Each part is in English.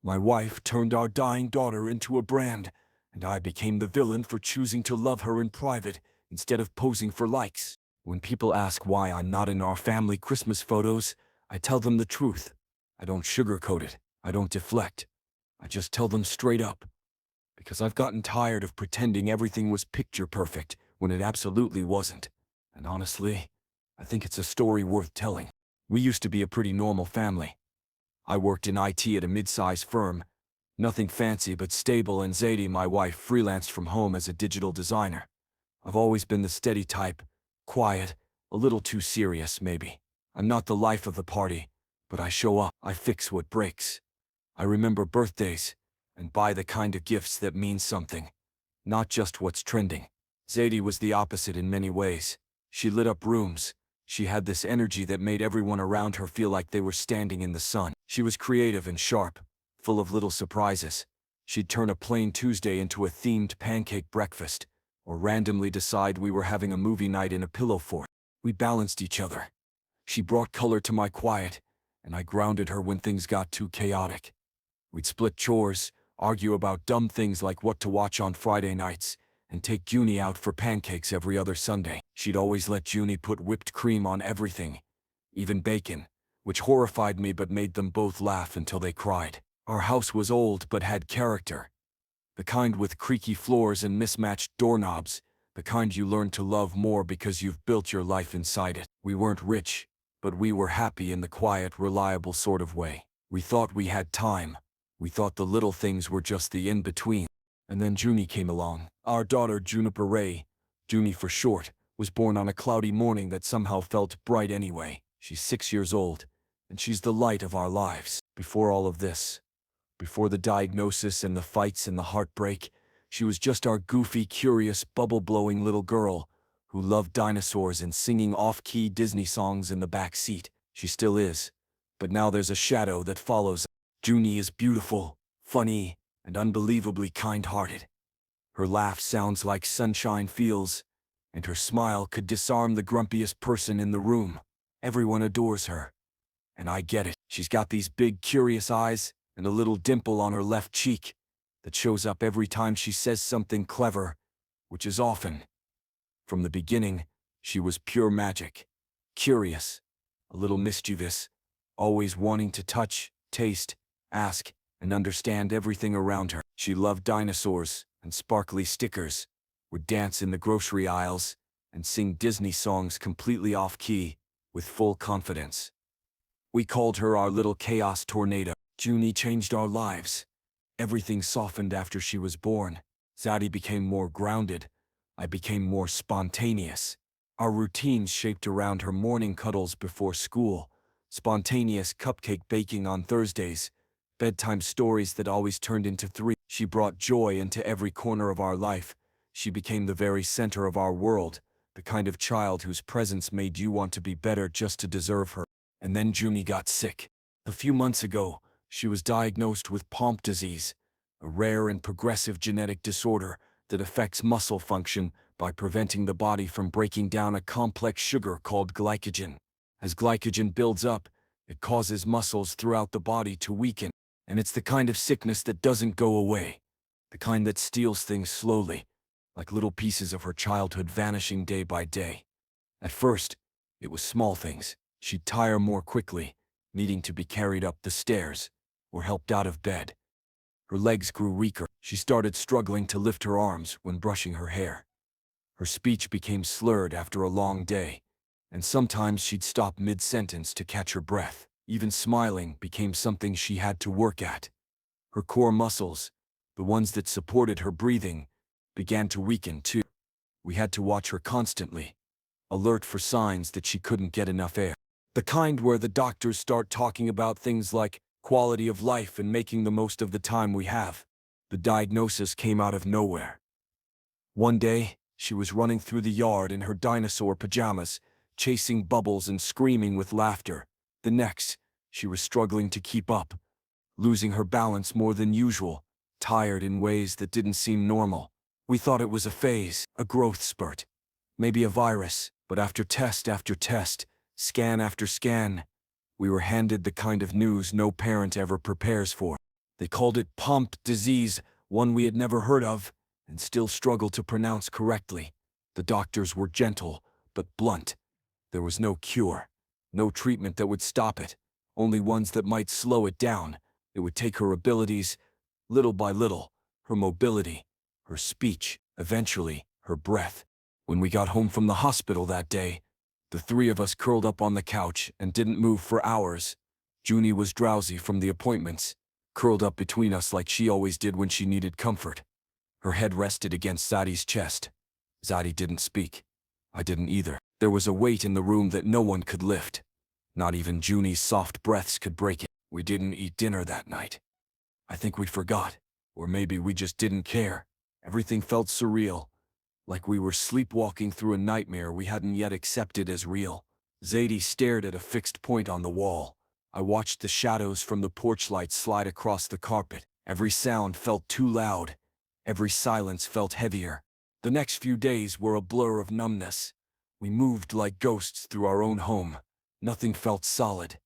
My wife turned our dying daughter into a brand, and I became the villain for choosing to love her in private instead of posing for likes. When people ask why I'm not in our family Christmas photos, I tell them the truth. I don't sugarcoat it. I don't deflect. I just tell them straight up. Because I've gotten tired of pretending everything was picture perfect when it absolutely wasn't. And honestly, I think it's a story worth telling. We used to be a pretty normal family. I worked in IT at a mid-sized firm. Nothing fancy but stable, and Zadie, my wife, freelanced from home as a digital designer. I've always been the steady type, quiet, a little too serious maybe. I'm not the life of the party, but I show up. I fix what breaks. I remember birthdays, and buy the kind of gifts that mean something, not just what's trending. Zadie was the opposite in many ways. She lit up rooms. She had this energy that made everyone around her feel like they were standing in the sun. She was creative and sharp, full of little surprises. She'd turn a plain Tuesday into a themed pancake breakfast, or randomly decide we were having a movie night in a pillow fort. We balanced each other. She brought color to my quiet, and I grounded her when things got too chaotic. We'd split chores, argue about dumb things like what to watch on Friday nights, and take Junie out for pancakes every other Sunday. She'd always let Junie put whipped cream on everything, even bacon, which horrified me but made them both laugh until they cried. Our house was old but had character. The kind with creaky floors and mismatched doorknobs, the kind you learn to love more because you've built your life inside it. We weren't rich, but we were happy in the quiet, reliable sort of way. We thought we had time. We thought the little things were just the in-between. And then Junie came along. Our daughter Juniper Ray, Junie for short, was born on a cloudy morning that somehow felt bright anyway. She's 6 years old, and she's the light of our lives. Before all of this, before the diagnosis and the fights and the heartbreak, she was just our goofy, curious, bubble-blowing little girl who loved dinosaurs and singing off-key Disney songs in the back seat. She still is, but now there's a shadow that follows. Junie is beautiful, funny, and unbelievably kind-hearted. Her laugh sounds like sunshine feels, and her smile could disarm the grumpiest person in the room. Everyone adores her, and I get it. She's got these big, curious eyes and a little dimple on her left cheek that shows up every time she says something clever, which is often. From the beginning, she was pure magic. Curious, a little mischievous, always wanting to touch, taste, ask, and understand everything around her. She loved dinosaurs and sparkly stickers, would dance in the grocery aisles, and sing Disney songs completely off-key, with full confidence. We called her our little chaos tornado. Junie changed our lives. Everything softened after she was born. Zadie became more grounded. I became more spontaneous. Our routines shaped around her morning cuddles before school, spontaneous cupcake baking on Thursdays, bedtime stories that always turned into 3. She brought joy into every corner of our life. She became the very center of our world, the kind of child whose presence made you want to be better just to deserve her. And then Junie got sick. A few months ago, she was diagnosed with Pompe disease, a rare and progressive genetic disorder that affects muscle function by preventing the body from breaking down a complex sugar called glycogen. As glycogen builds up, it causes muscles throughout the body to weaken, and it's the kind of sickness that doesn't go away, the kind that steals things slowly, like little pieces of her childhood vanishing day by day. At first, it was small things. She'd tire more quickly, needing to be carried up the stairs, or helped out of bed. Her legs grew weaker. She started struggling to lift her arms when brushing her hair. Her speech became slurred after a long day, and sometimes she'd stop mid-sentence to catch her breath. Even smiling became something she had to work at. Her core muscles, the ones that supported her breathing, began to weaken too. We had to watch her constantly, alert for signs that she couldn't get enough air. The kind where the doctors start talking about things like quality of life and making the most of the time we have. The diagnosis came out of nowhere. One day, she was running through the yard in her dinosaur pajamas, chasing bubbles and screaming with laughter. The next, she was struggling to keep up, losing her balance more than usual, tired in ways that didn't seem normal. We thought it was a phase, a growth spurt, maybe a virus, but after test, scan after scan, we were handed the kind of news no parent ever prepares for. They called it pomp disease, one we had never heard of, and still struggled to pronounce correctly. The doctors were gentle, but blunt. There was no cure, no treatment that would stop it, only ones that might slow it down. It would take her abilities, little by little, her mobility, her speech, eventually, her breath. When we got home from the hospital that day, the three of us curled up on the couch and didn't move for hours. Junie was drowsy from the appointments, curled up between us like she always did when she needed comfort. Her head rested against Zadie's chest. Zadie didn't speak. I didn't either. There was a weight in the room that no one could lift. Not even Junie's soft breaths could break it. We didn't eat dinner that night. I think we forgot. Or maybe we just didn't care. Everything felt surreal, like we were sleepwalking through a nightmare we hadn't yet accepted as real. Zadie stared at a fixed point on the wall. I watched the shadows from the porch light slide across the carpet. Every sound felt too loud. Every silence felt heavier. The next few days were a blur of numbness. We moved like ghosts through our own home. Nothing felt solid.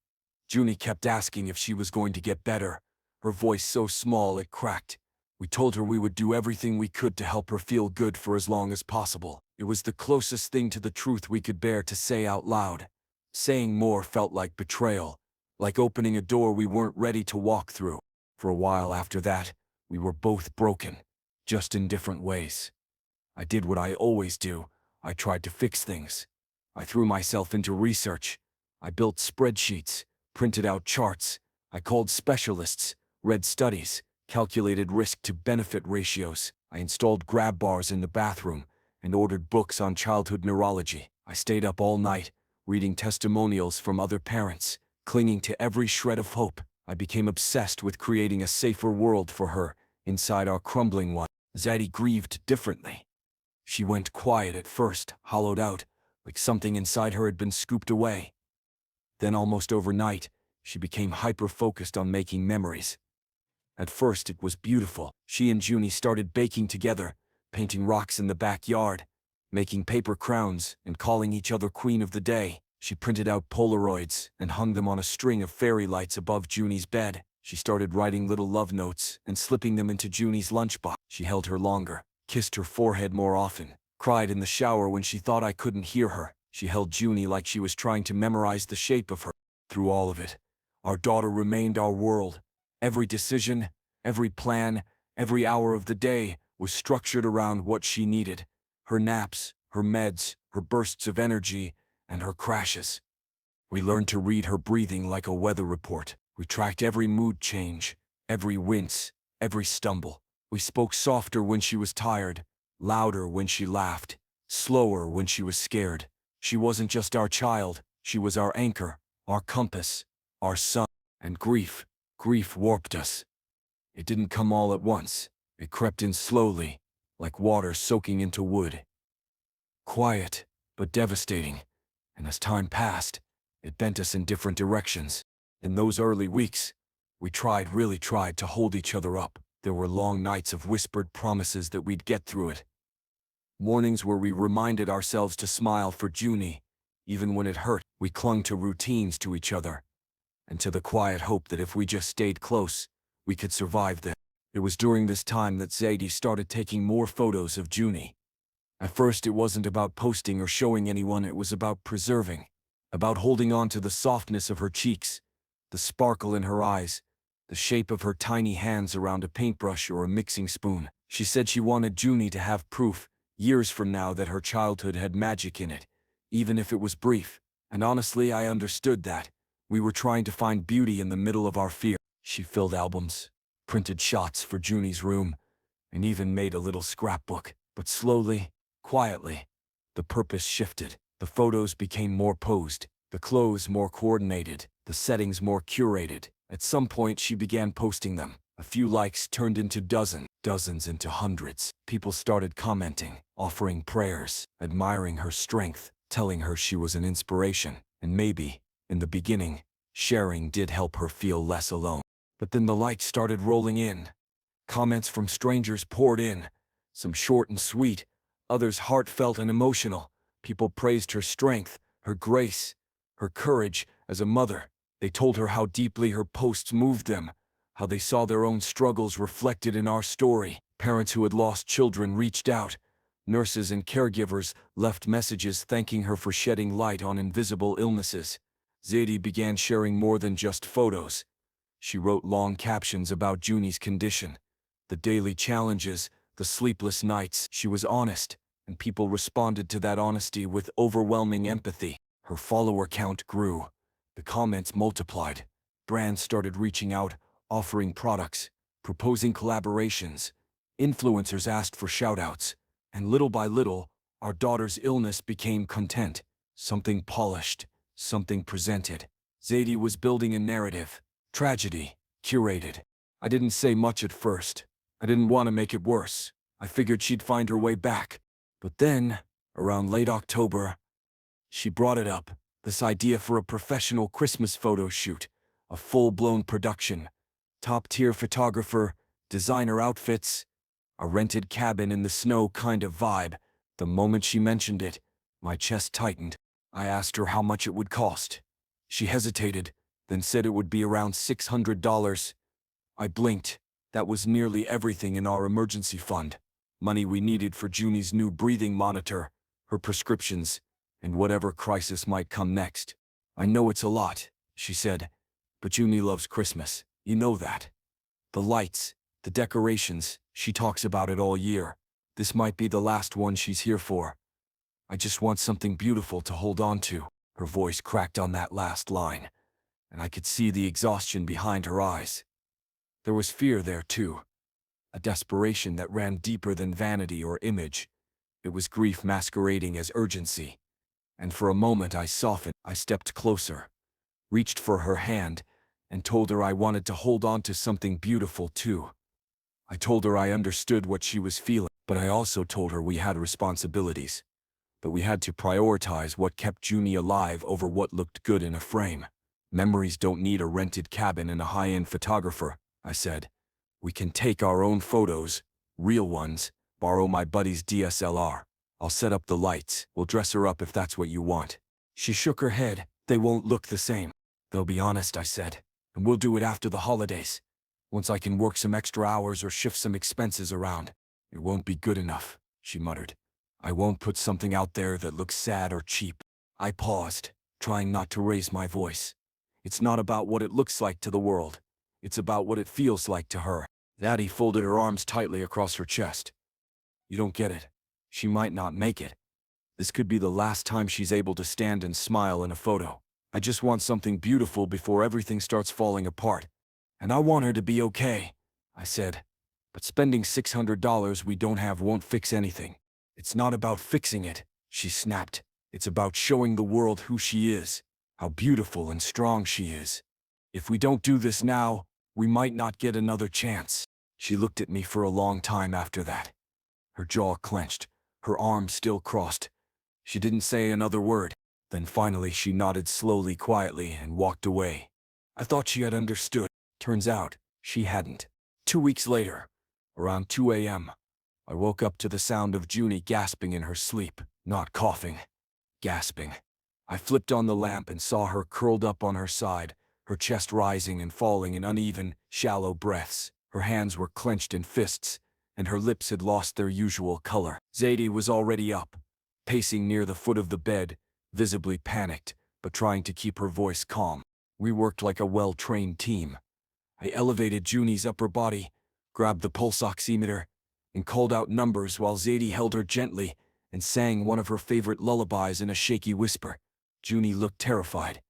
Junie kept asking if she was going to get better, her voice so small it cracked. We told her we would do everything we could to help her feel good for as long as possible. It was the closest thing to the truth we could bear to say out loud. Saying more felt like betrayal, like opening a door we weren't ready to walk through. For a while after that, we were both broken, just in different ways. I did what I always do. I tried to fix things. I threw myself into research. I built spreadsheets, printed out charts. I called specialists, read studies, calculated risk-to-benefit ratios. I installed grab bars in the bathroom and ordered books on childhood neurology. I stayed up all night, reading testimonials from other parents, clinging to every shred of hope. I became obsessed with creating a safer world for her inside our crumbling one. Zadie grieved differently. She went quiet at first, hollowed out, like something inside her had been scooped away. Then almost overnight, she became hyper-focused on making memories. At first it was beautiful. She and Junie started baking together, painting rocks in the backyard, making paper crowns and calling each other Queen of the Day. She printed out Polaroids and hung them on a string of fairy lights above Junie's bed. She started writing little love notes and slipping them into Junie's lunchbox. She held her longer, kissed her forehead more often, cried in the shower when she thought I couldn't hear her. She held Junie like she was trying to memorize the shape of her. Through all of it, our daughter remained our world. Every decision, every plan, every hour of the day was structured around what she needed. Her naps, her meds, her bursts of energy, and her crashes. We learned to read her breathing like a weather report. We tracked every mood change, every wince, every stumble. We spoke softer when she was tired, louder when she laughed, slower when she was scared. She wasn't just our child, she was our anchor, our compass, our sun. And grief warped us. It didn't come all at once. It crept in slowly, like water soaking into wood. Quiet, but devastating. And as time passed, it bent us in different directions. In those early weeks, we really tried to hold each other up. There were long nights of whispered promises that we'd get through it. Mornings where we reminded ourselves to smile for Junie. Even when it hurt, we clung to routines to each other, and to the quiet hope that if we just stayed close, we could survive them. It was during this time that Zadie started taking more photos of Junie. At first it wasn't about posting or showing anyone, it was about preserving, about holding on to the softness of her cheeks, the sparkle in her eyes, the shape of her tiny hands around a paintbrush or a mixing spoon. She said she wanted Junie to have proof, years from now, that her childhood had magic in it, even if it was brief. And honestly, I understood that. We were trying to find beauty in the middle of our fear. She filled albums, printed shots for Junie's room, and even made a little scrapbook. But slowly, quietly, the purpose shifted. The photos became more posed, the clothes more coordinated, the settings more curated. At some point she began posting them. A few likes turned into dozens into hundreds. People started commenting, offering prayers, admiring her strength, telling her she was an inspiration. And maybe, in the beginning, sharing did help her feel less alone. But then the likes started rolling in. Comments from strangers poured in, some short and sweet, others heartfelt and emotional. People praised her strength, her grace, her courage as a mother. They told her how deeply her posts moved them, how they saw their own struggles reflected in our story. Parents who had lost children reached out. Nurses and caregivers left messages thanking her for shedding light on invisible illnesses. Zadie began sharing more than just photos. She wrote long captions about Junie's condition, the daily challenges, the sleepless nights. She was honest, and people responded to that honesty with overwhelming empathy. Her follower count grew. The comments multiplied. Brands started reaching out, offering products, proposing collaborations. Influencers asked for shoutouts. And little by little, our daughter's illness became content, something polished, something presented. Zadie was building a narrative, tragedy, curated. I didn't say much at first. I didn't want to make it worse. I figured she'd find her way back. But then, around late October, she brought it up, this idea for a professional Christmas photo shoot, a full-blown production, top-tier photographer, designer outfits, a rented cabin in the snow kind of vibe. The moment she mentioned it, my chest tightened. I asked her how much it would cost. She hesitated, then said it would be around $600. I blinked. That was nearly everything in our emergency fund. Money we needed for Junie's new breathing monitor, her prescriptions, and whatever crisis might come next. I know it's a lot, she said, but Junie loves Christmas. You know that. The lights, the decorations, she talks about it all year. This might be the last one she's here for. I just want something beautiful to hold on to. Her voice cracked on that last line, and I could see the exhaustion behind her eyes. There was fear there too, a desperation that ran deeper than vanity or image. It was grief masquerading as urgency. And for a moment I softened. I stepped closer, reached for her hand, and told her I wanted to hold on to something beautiful too. I told her I understood what she was feeling, but I also told her we had responsibilities. But we had to prioritize what kept Junie alive over what looked good in a frame. Memories don't need a rented cabin and a high-end photographer, I said. We can take our own photos, real ones, borrow my buddy's DSLR. I'll set up the lights. We'll dress her up if that's what you want. She shook her head. They won't look the same. They'll be honest, I said. And we'll do it after the holidays. Once I can work some extra hours or shift some expenses around. It won't be good enough, she muttered. I won't put something out there that looks sad or cheap. I paused, trying not to raise my voice. It's not about what it looks like to the world. It's about what it feels like to her. Zadie folded her arms tightly across her chest. You don't get it. She might not make it. This could be the last time she's able to stand and smile in a photo. I just want something beautiful before everything starts falling apart. And I want her to be okay, I said. But spending $600 we don't have won't fix anything. It's not about fixing it, she snapped. It's about showing the world who she is, how beautiful and strong she is. If we don't do this now, we might not get another chance. She looked at me for a long time after that. Her jaw clenched, her arms still crossed. She didn't say another word. Then finally she nodded slowly, quietly, and walked away. I thought she had understood. Turns out, she hadn't. 2 weeks later, around 2 a.m., I woke up to the sound of Junie gasping in her sleep, not coughing, gasping. I flipped on the lamp and saw her curled up on her side, her chest rising and falling in uneven, shallow breaths. Her hands were clenched in fists, and her lips had lost their usual color. Zadie was already up, pacing near the foot of the bed, visibly panicked, but trying to keep her voice calm. We worked like a well-trained team. I elevated Junie's upper body, grabbed the pulse oximeter, and called out numbers while Zadie held her gently and sang one of her favorite lullabies in a shaky whisper. Junie looked terrified.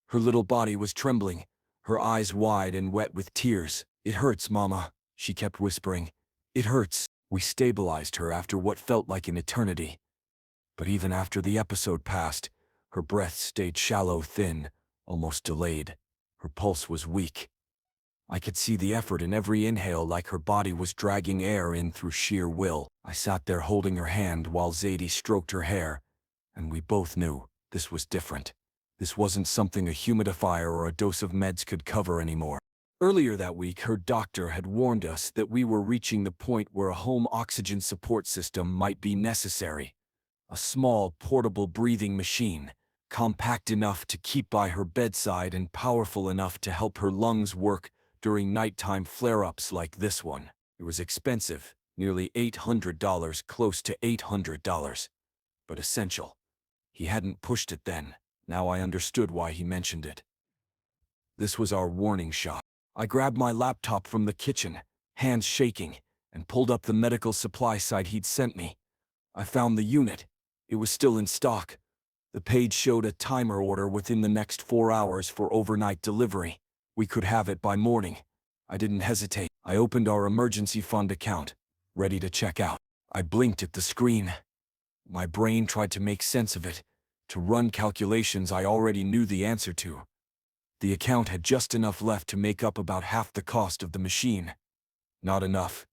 Her little body was trembling, her eyes wide and wet with tears. It hurts, Mama, she kept whispering. It hurts. We stabilized her after what felt like an eternity. But even after the episode passed, her breath stayed shallow, thin, almost delayed. Her pulse was weak. I could see the effort in every inhale, like her body was dragging air in through sheer will. I sat there holding her hand while Zadie stroked her hair, and we both knew this was different. This wasn't something a humidifier or a dose of meds could cover anymore. Earlier that week, her doctor had warned us that we were reaching the point where a home oxygen support system might be necessary. A small, portable breathing machine, compact enough to keep by her bedside and powerful enough to help her lungs work during nighttime flare-ups like this one. It was expensive, nearly $800, close to $800, but essential. He hadn't pushed it then. Now I understood why he mentioned it. This was our warning shot. I grabbed my laptop from the kitchen, hands shaking, and pulled up the medical supply site he'd sent me. I found the unit. It was still in stock. The page showed a timer order within the next 4 hours for overnight delivery. We could have it by morning. I didn't hesitate. I opened our emergency fund account, ready to check out. I blinked at the screen. My brain tried to make sense of it, to run calculations I already knew the answer to. The account had just enough left to make up about half the cost of the machine. Not enough.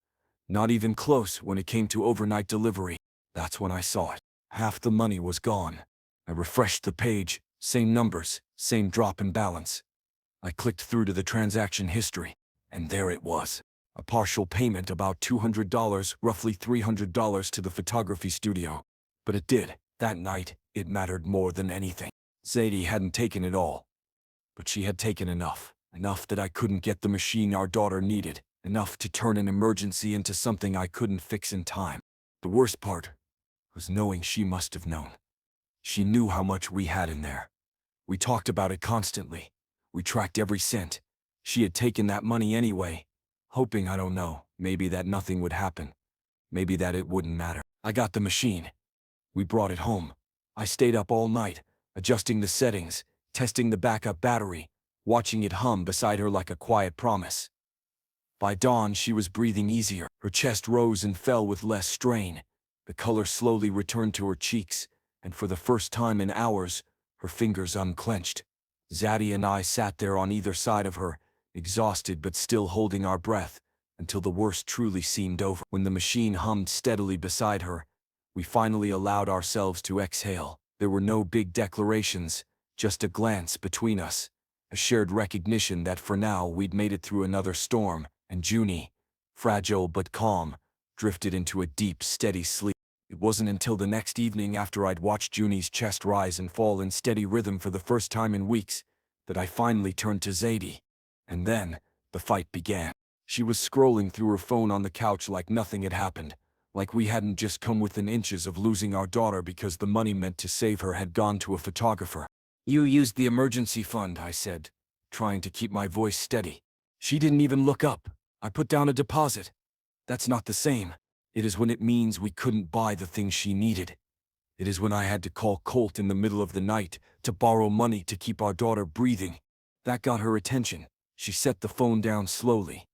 Not even close when it came to overnight delivery. That's when I saw it. Half the money was gone. I refreshed the page, same numbers, same drop in balance. I clicked through to the transaction history, and there it was. A partial payment, about $200, roughly $300 to the photography studio. But it did. That night, it mattered more than anything. Zadie hadn't taken it all. But she had taken enough. Enough that I couldn't get the machine our daughter needed. Enough to turn an emergency into something I couldn't fix in time. The worst part was knowing she must have known. She knew how much we had in there. We talked about it constantly. We tracked every cent. She had taken that money anyway, hoping, I don't know, maybe that nothing would happen. Maybe that it wouldn't matter. I got the machine. We brought it home. I stayed up all night, adjusting the settings, testing the backup battery, watching it hum beside her like a quiet promise. By dawn, she was breathing easier. Her chest rose and fell with less strain. The color slowly returned to her cheeks, and for the first time in hours, her fingers unclenched. Zadie and I sat there on either side of her, exhausted but still holding our breath, until the worst truly seemed over. When the machine hummed steadily beside her, we finally allowed ourselves to exhale. There were no big declarations, just a glance between us, a shared recognition that for now we'd made it through another storm, and Junie, fragile but calm, drifted into a deep, steady sleep. It wasn't until the next evening, after I'd watched Junie's chest rise and fall in steady rhythm for the first time in weeks, that I finally turned to Zadie. And then, the fight began. She was scrolling through her phone on the couch like nothing had happened, like we hadn't just come within inches of losing our daughter because the money meant to save her had gone to a photographer. "You used the emergency fund," I said, trying to keep my voice steady. She didn't even look up. "I put down a deposit." "That's not the same. It is when it means we couldn't buy the things she needed. It is when I had to call Colt in the middle of the night to borrow money to keep our daughter breathing." That got her attention. She set the phone down slowly.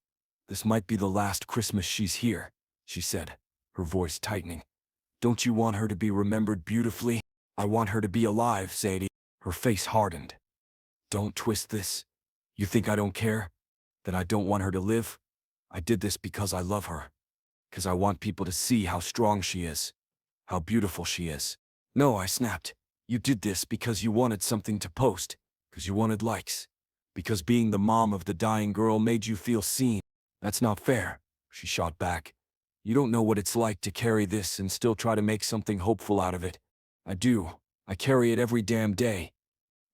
"This might be the last Christmas she's here," she said, her voice tightening. "Don't you want her to be remembered beautifully?" "I want her to be alive, Zadie." Her face hardened. "Don't twist this. You think I don't care? That I don't want her to live? I did this because I love her. Because I want people to see how strong she is. How beautiful she is." "No," I snapped. "You did this because you wanted something to post. Because you wanted likes. Because being the mom of the dying girl made you feel seen." "That's not fair," she shot back. "You don't know what it's like to carry this and still try to make something hopeful out of it." "I do. I carry it every damn day.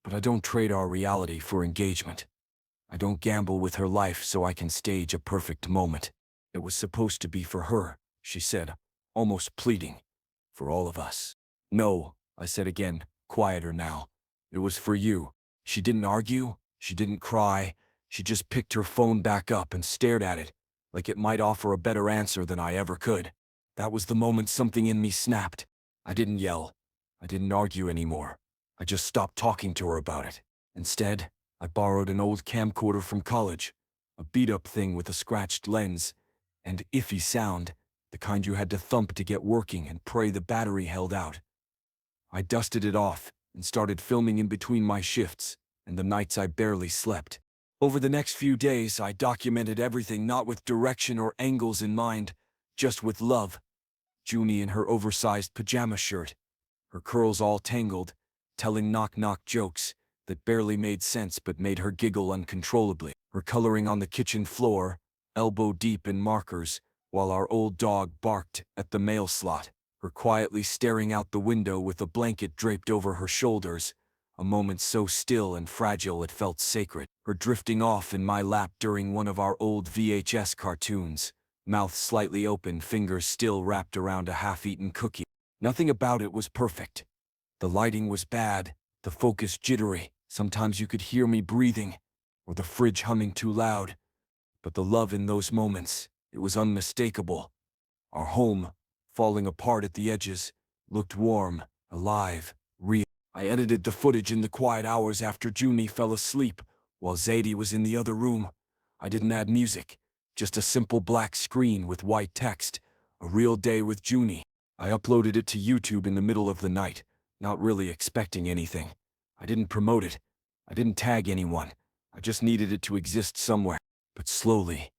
But I don't trade our reality for engagement. I don't gamble with her life so I can stage a perfect moment. It was supposed to be for her," she said, almost pleading. "For all of us." "No," I said again, quieter now. "It was for you." She didn't argue. She didn't cry. She just picked her phone back up and stared at it, like it might offer a better answer than I ever could. That was the moment something in me snapped. I didn't yell. I didn't argue anymore. I just stopped talking to her about it. Instead, I borrowed an old camcorder from college, a beat-up thing with a scratched lens, and iffy sound, the kind you had to thump to get working and pray the battery held out. I dusted it off and started filming in between my shifts and the nights I barely slept. Over the next few days, I documented everything, not with direction or angles in mind, just with love. Junie in her oversized pajama shirt, her curls all tangled, telling knock-knock jokes that barely made sense but made her giggle uncontrollably. Her coloring on the kitchen floor, elbow-deep in markers, while our old dog barked at the mail slot. Her quietly staring out the window with a blanket draped over her shoulders, a moment so still and fragile it felt sacred. Her drifting off in my lap during one of our old VHS cartoons, mouth slightly open, fingers still wrapped around a half-eaten cookie. Nothing about it was perfect. The lighting was bad, the focus jittery, sometimes you could hear me breathing, or the fridge humming too loud. But the love in those moments, it was unmistakable. Our home, falling apart at the edges, looked warm, alive, real. I edited the footage in the quiet hours after Junie fell asleep, while Zadie was in the other room. I didn't add music, just a simple black screen with white text, a real day with Junie. I uploaded it to YouTube in the middle of the night, not really expecting anything. I didn't promote it. I didn't tag anyone. I just needed it to exist somewhere. But slowly,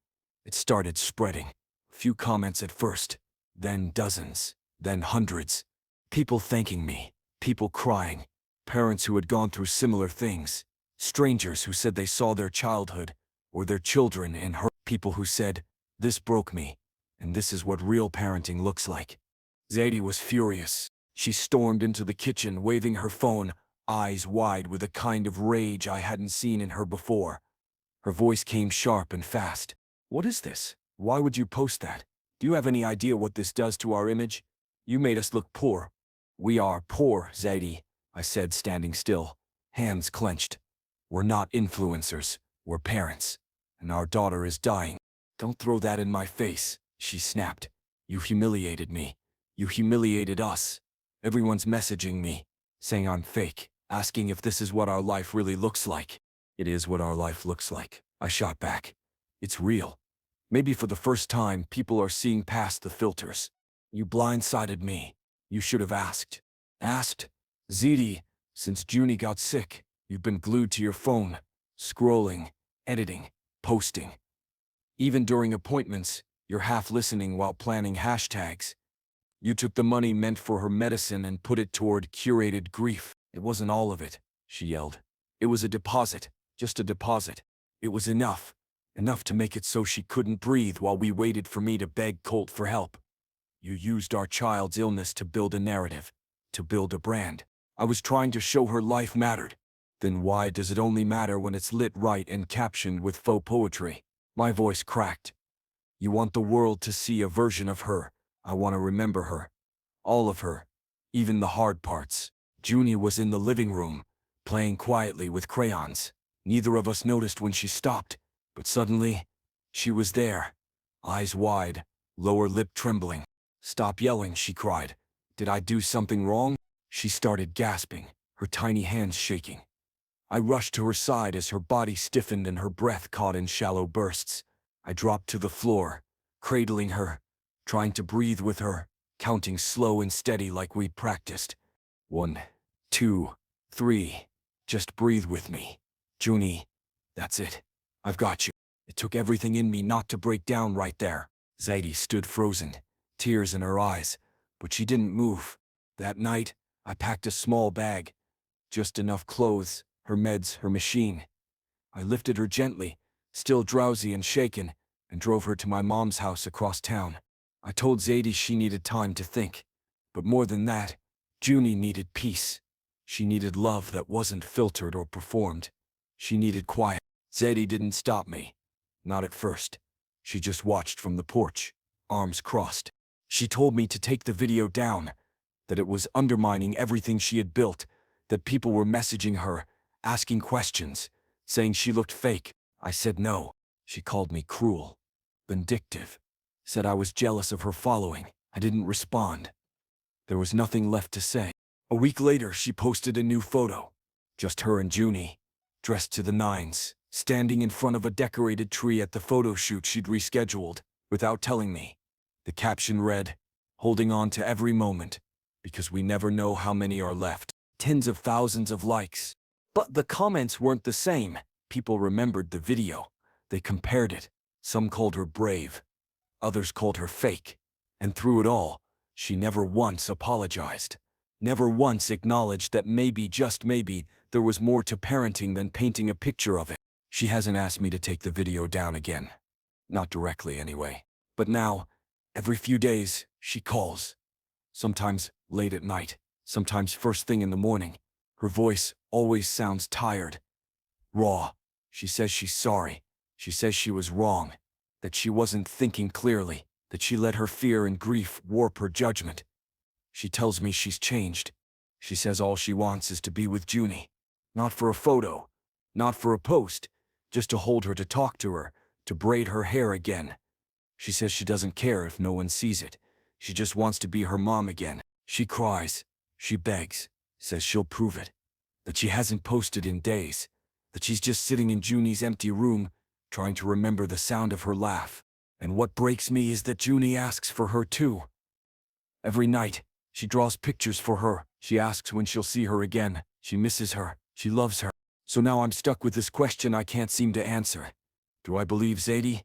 it started spreading. A few comments at first, then dozens, then hundreds. People thanking me, people crying, parents who had gone through similar things, strangers who said they saw their childhood or their children in her, people who said, "This broke me, and this is what real parenting looks like." Zadie was furious. She stormed into the kitchen, waving her phone, eyes wide with a kind of rage I hadn't seen in her before. Her voice came sharp and fast. "What is this? Why would you post that? Do you have any idea what this does to our image? You made us look poor." "We are poor, Zadie," I said, standing still, hands clenched. "We're not influencers, we're parents, and our daughter is dying." "Don't throw that in my face," she snapped. "You humiliated me. You humiliated us. Everyone's messaging me, saying I'm fake, asking if this is what our life really looks like." "It is what our life looks like," I shot back. "It's real. Maybe for the first time, people are seeing past the filters. You blindsided me. You should have asked." "Asked? Zadie, since Junie got sick, you've been glued to your phone, scrolling, editing, posting. Even during appointments, you're half listening while planning hashtags. You took the money meant for her medicine and put it toward curated grief." "It wasn't all of it," she yelled. "It was a deposit, just a deposit. It was enough. Enough to make it so she couldn't breathe while we waited for me to beg Colt for help. You used our child's illness to build a narrative, to build a brand. I was trying to show her life mattered. Then why does it only matter when it's lit right and captioned with faux poetry?" My voice cracked. "You want the world to see a version of her. I want to remember her. All of her. Even the hard parts." Junie was in the living room, playing quietly with crayons. Neither of us noticed when she stopped, but suddenly, she was there. Eyes wide, lower lip trembling. "Stop yelling," she cried. "Did I do something wrong?" She started gasping, her tiny hands shaking. I rushed to her side as her body stiffened and her breath caught in shallow bursts. I dropped to the floor, cradling her, trying to breathe with her, counting slow and steady like we'd practiced. 1, 2, 3. Just breathe with me. Junie, that's it. I've got you. It took everything in me not to break down right there. Zadie stood frozen, tears in her eyes, but she didn't move. That night, I packed a small bag, just enough clothes, her meds, her machine. I lifted her gently, still drowsy and shaken, and drove her to my mom's house across town. I told Zadie she needed time to think, but more than that, Junie needed peace. She needed love that wasn't filtered or performed. She needed quiet. Zadie didn't stop me. Not at first. She just watched from the porch, arms crossed. She told me to take the video down, that it was undermining everything she had built, that people were messaging her, asking questions, saying she looked fake. I said no. She called me cruel, vindictive, said I was jealous of her following. I didn't respond. There was nothing left to say. A week later, she posted a new photo. Just her and Junie, dressed to the nines, standing in front of a decorated tree at the photo shoot she'd rescheduled, without telling me. The caption read, "Holding on to every moment, because we never know how many are left." Tens of thousands of likes. But the comments weren't the same. People remembered the video. They compared it. Some called her brave. Others called her fake. And through it all, she never once apologized. Never once acknowledged that maybe, just maybe, there was more to parenting than painting a picture of it. She hasn't asked me to take the video down again. Not directly, anyway. But now, every few days, she calls. Sometimes late at night, sometimes first thing in the morning. Her voice, always sounds tired, raw. She says she's sorry. She says she was wrong, that she wasn't thinking clearly, that she let her fear and grief warp her judgment. She tells me she's changed. She says all she wants is to be with Junie. Not for a photo, not for a post, just to hold her, to talk to her, to braid her hair again. She says she doesn't care if no one sees it. She just wants to be her mom again. She cries. She begs. Says she'll prove it. That she hasn't posted in days. That she's just sitting in Junie's empty room, trying to remember the sound of her laugh. And what breaks me is that Junie asks for her too. Every night, she draws pictures for her. She asks when she'll see her again. She misses her. She loves her. So now I'm stuck with this question I can't seem to answer. Do I believe Zadie?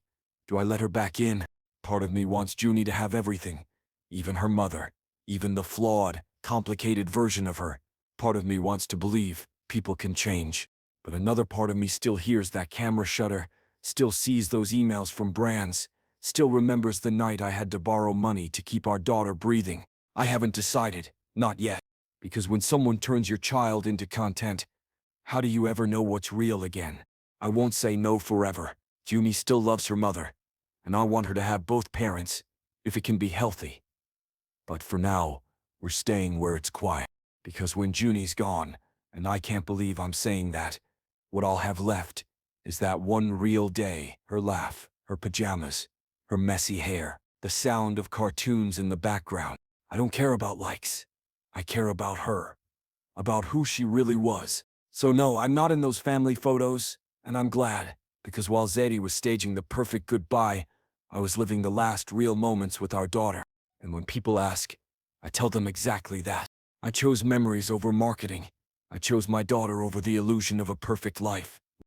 Do I let her back in? Part of me wants Junie to have everything. Even her mother. Even the flawed, complicated version of her. Part of me wants to believe people can change. But another part of me still hears that camera shutter, still sees those emails from brands, still remembers the night I had to borrow money to keep our daughter breathing. I haven't decided, not yet. Because when someone turns your child into content, how do you ever know what's real again? I won't say no forever. Junie still loves her mother, and I want her to have both parents, if it can be healthy. But for now, we're staying where it's quiet. Because when Junie's gone, and I can't believe I'm saying that, what I'll have left is that one real day, her laugh, her pajamas, her messy hair, the sound of cartoons in the background. I don't care about likes. I care about her, about who she really was. So no, I'm not in those family photos, and I'm glad, because while Zadie was staging the perfect goodbye, I was living the last real moments with our daughter. And when people ask, I tell them exactly that. I chose memories over marketing. I chose my daughter over the illusion of a perfect life.